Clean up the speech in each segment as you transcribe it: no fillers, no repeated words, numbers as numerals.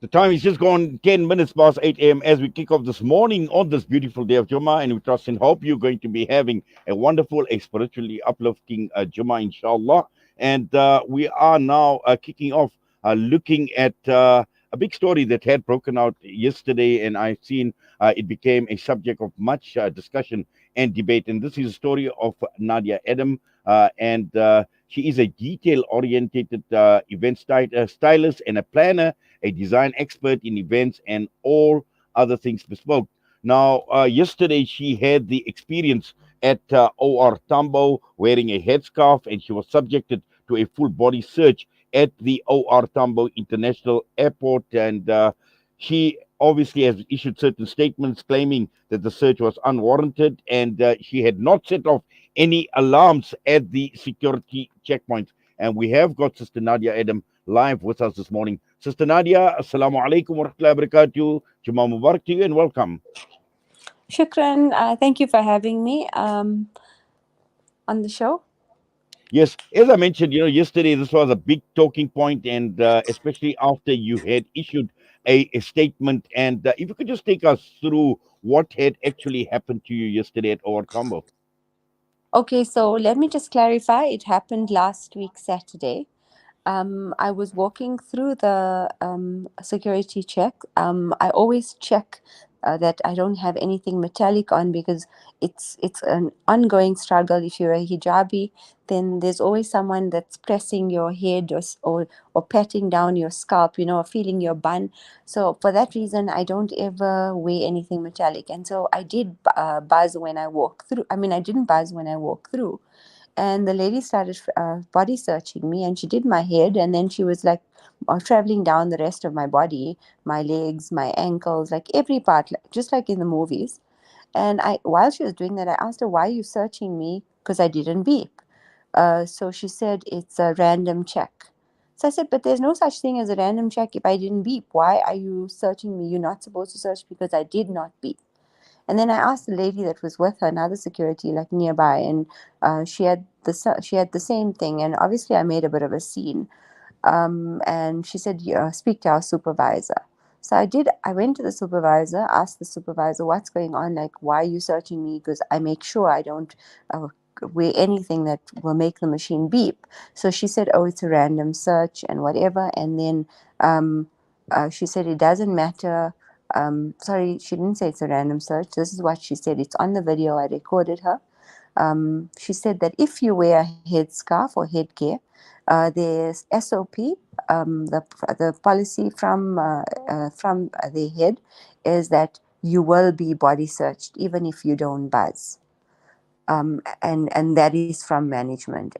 The time is just gone 10 minutes past 8 a.m. as we kick off this morning on this beautiful day of Jummah. And we trust and hope you're going to be having a wonderful, a spiritually uplifting Jummah, inshallah. And we are now kicking off looking at a big story that had broken out yesterday. And I've seen it became a subject of much discussion and debate. And this is a story of Nadia Adam. And she is a detail oriented stylist and a planner, a design expert in events and all other things bespoke. Now, yesterday she had the experience at OR Tambo wearing a headscarf, and she was subjected to a full body search at the OR Tambo International Airport. And she obviously has issued certain statements claiming that the search was unwarranted, and she had not set off any alarms at the security checkpoints. And we have got Sister Nadia Adam live with us this morning. Sister Nadia, Assalamu alaikum wa rahmatullahi wa barakatuh. Jummah Mubarak to you and welcome. Shukran. Thank you for having me on the show. Yes, as I mentioned, yesterday this was a big talking point, and especially after you had issued a statement. And if you could just take us through what had actually happened to you yesterday at OR Tambo. Okay, so let me just clarify. It happened last week, Saturday. I was walking through the security check. I always check that I don't have anything metallic on because it's an ongoing struggle. If you're a hijabi, then there's always someone that's pressing your head or patting down your scalp, or feeling your bun. So for that reason, I don't ever wear anything metallic. And so I did buzz when I walk through. I mean, I didn't buzz when I walk through, and the lady started body searching me, and she did my head, and then she was like traveling down the rest of my body, my legs, my ankles, like every part, just like in the movies. And while she was doing that, I asked her, why are you searching me? Because I didn't beep. So she said, it's a random check. So I said, but there's no such thing as a random check if I didn't beep. Why are you searching me? You're not supposed to search because I did not beep. And then I asked the lady that was with her, another security, like nearby, and she had the same thing. And obviously, I made a bit of a scene. And she said, yeah, speak to our supervisor. So I did. I went to the supervisor, asked the supervisor, what's going on? Like, why are you searching me? Because I make sure I don't wear anything that will make the machine beep. So she said, oh, it's a random search and whatever. And then she said, it doesn't matter. Sorry, she didn't say it's a random search. This is what she said. It's on the video. I recorded her. She said that if you wear a headscarf or headgear, there's SOP. The policy from the head is that you will be body searched even if you don't buzz, and that is from management.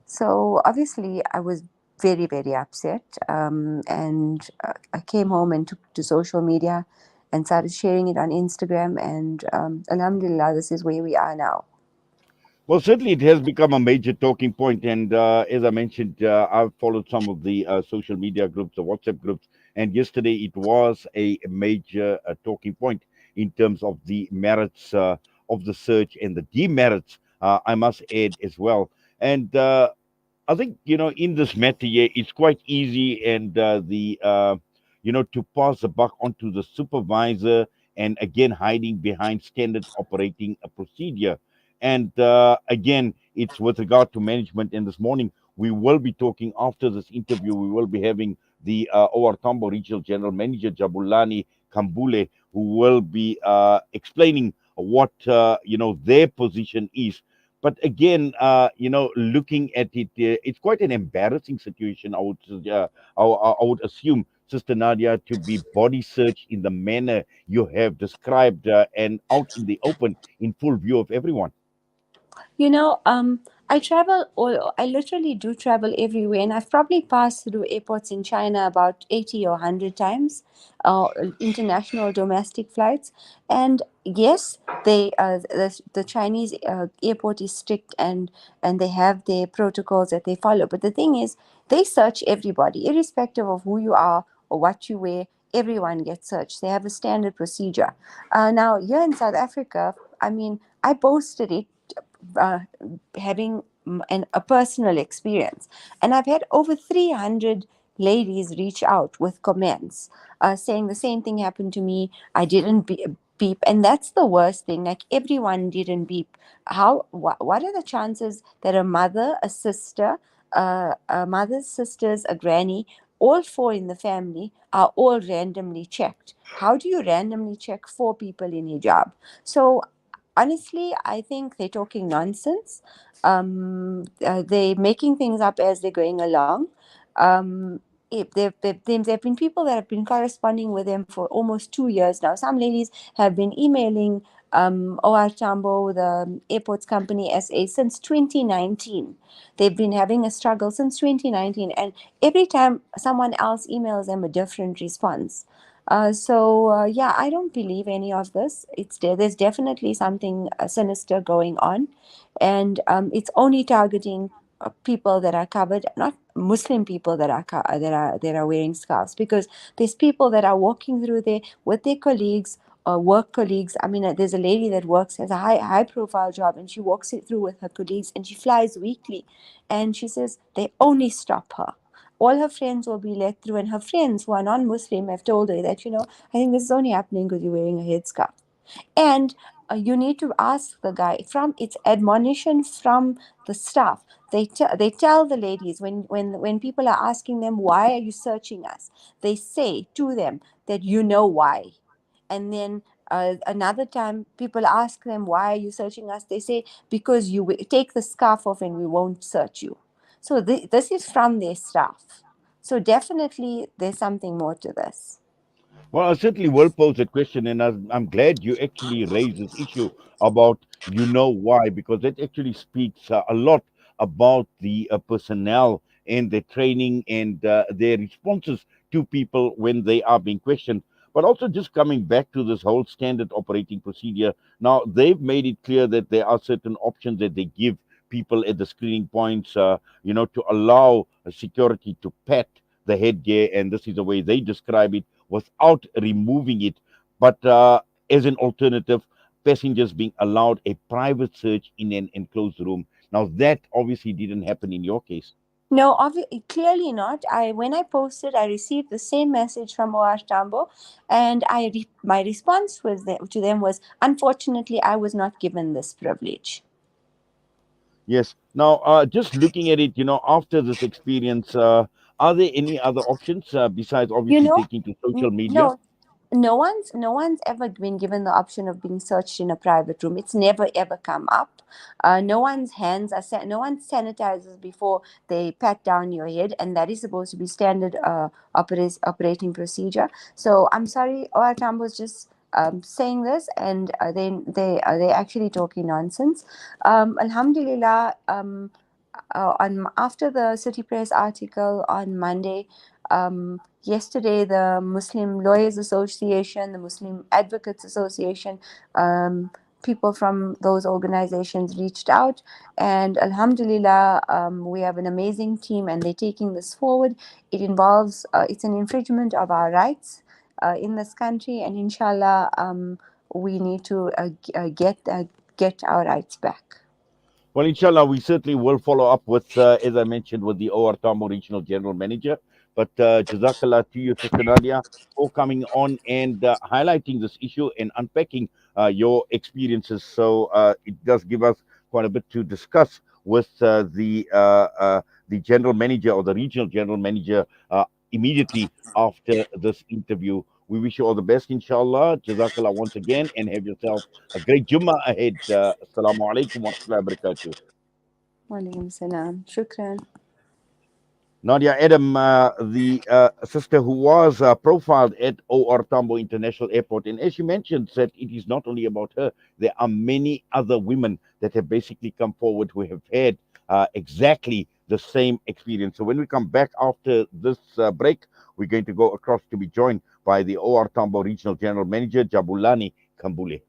So obviously, I was very, very upset, and I came home and took to social media and started sharing it on Instagram. And alhamdulillah, this is where we are now. Well, certainly it has become a major talking point, and as I mentioned, I've followed some of the social media groups, the WhatsApp groups, and yesterday it was a major talking point in terms of the merits of the search and the demerits, I must add as well. And I think in this matter, yeah, it's quite easy, and to pass the buck onto the supervisor, and again hiding behind standard operating procedure. And again, it's with regard to management. And this morning, we will be talking after this interview. We will be having the OR Tambo Regional General Manager Jabulani Kambule, who will be explaining what their position is. But again, looking at it, it's quite an embarrassing situation. I would assume, Sister Nadia, to be body searched in the manner you have described, and out in the open, in full view of everyone. I travel, or I literally do travel everywhere, and I've probably passed through airports in China about 80 or 100 times, international, domestic flights. And yes, the Chinese airport is strict, and they have their protocols that they follow. But the thing is, they search everybody, irrespective of who you are or what you wear. Everyone gets searched. They have a standard procedure. Now, here in South Africa, I mean, I boasted it, uh, having and a personal experience. And I've had over 300 ladies reach out with comments saying the same thing happened to me. I didn't beep, and that's the worst thing. Like, everyone didn't beep. What are the chances that a mother, a sister, a mother's sisters, a granny, all four in the family are all randomly checked? How do you randomly check four people in hijab? So honestly, I think they're talking nonsense. They're making things up as they're going along. There have been people that have been corresponding with them for almost 2 years now. Some ladies have been emailing OR Tambo, the airports company SA, since 2019. They've been having a struggle since 2019, and every time someone else emails them a different response. Yeah, I don't believe any of this. It's there. There's definitely something sinister going on, and it's only targeting people that are covered, not Muslim people that are that are wearing scarves, because there's people that are walking through there with their colleagues or work colleagues. I mean, there's a lady that works has a high profile job, and she walks it through with her colleagues, and she flies weekly, and she says they only stop her. All her friends will be let through, and her friends who are non-Muslim have told her that, I think this is only happening because you're wearing a headscarf. And you need to ask the guy, from it's admonition from the staff. They tell the ladies, when people are asking them, why are you searching us, they say to them that you know why. And then another time people ask them, why are you searching us, they say, because you take the scarf off and we won't search you. So this is from their staff. So definitely there's something more to this. Well, I certainly will pose that question, and I'm glad you actually raised this issue about why, because that actually speaks a lot about the personnel and their training and their responses to people when they are being questioned. But also, just coming back to this whole standard operating procedure, now they've made it clear that there are certain options that they give people at the screening points, to allow security to pat the headgear, and this is the way they describe it, without removing it, but as an alternative, passengers being allowed a private search in an enclosed room. Now, that obviously didn't happen in your case. No, clearly not. When I posted, I received the same message from OR Tambo, and my response to them was, unfortunately, I was not given this privilege. Yes. Now, just looking at it, after this experience, are there any other options besides You obviously know, taking to social media? no, no one's ever been given the option of being searched in a private room. It's never ever come up. No one's hands are no one sanitizes before they pat down your head, and that is supposed to be standard operating procedure. So I'm sorry, Oatam was just saying this, and they actually talking nonsense. Alhamdulillah. On After the City Press article on Monday, yesterday the Muslim Lawyers Association, the Muslim Advocates Association, people from those organizations reached out, and Alhamdulillah, we have an amazing team, and they're taking this forward. It's an infringement of our rights in this country, and inshallah, we need to get our rights back. Well, inshallah, we certainly will follow up with, as I mentioned, with the OR Tambo Regional General Manager. But Jazakallah to you, Sister Nadia, for coming on and highlighting this issue and unpacking your experiences. So it does give us quite a bit to discuss with the general manager or the regional general manager immediately after this interview. We wish you all the best, inshallah. Jazakallah once again, and have yourself a great Jummah ahead. Assalamu alaikum wa rahmatullahi wa barakatuh. Walaikum salam. Shukran. Nadia Adam, the sister who was profiled at OR Tambo International Airport. And as she mentioned, that it is not only about her, there are many other women that have basically come forward who have had exactly the same experience. So when we come back after this break, we're going to go across to be joined by the OR Tambo Regional General Manager, Jabulani Kambule.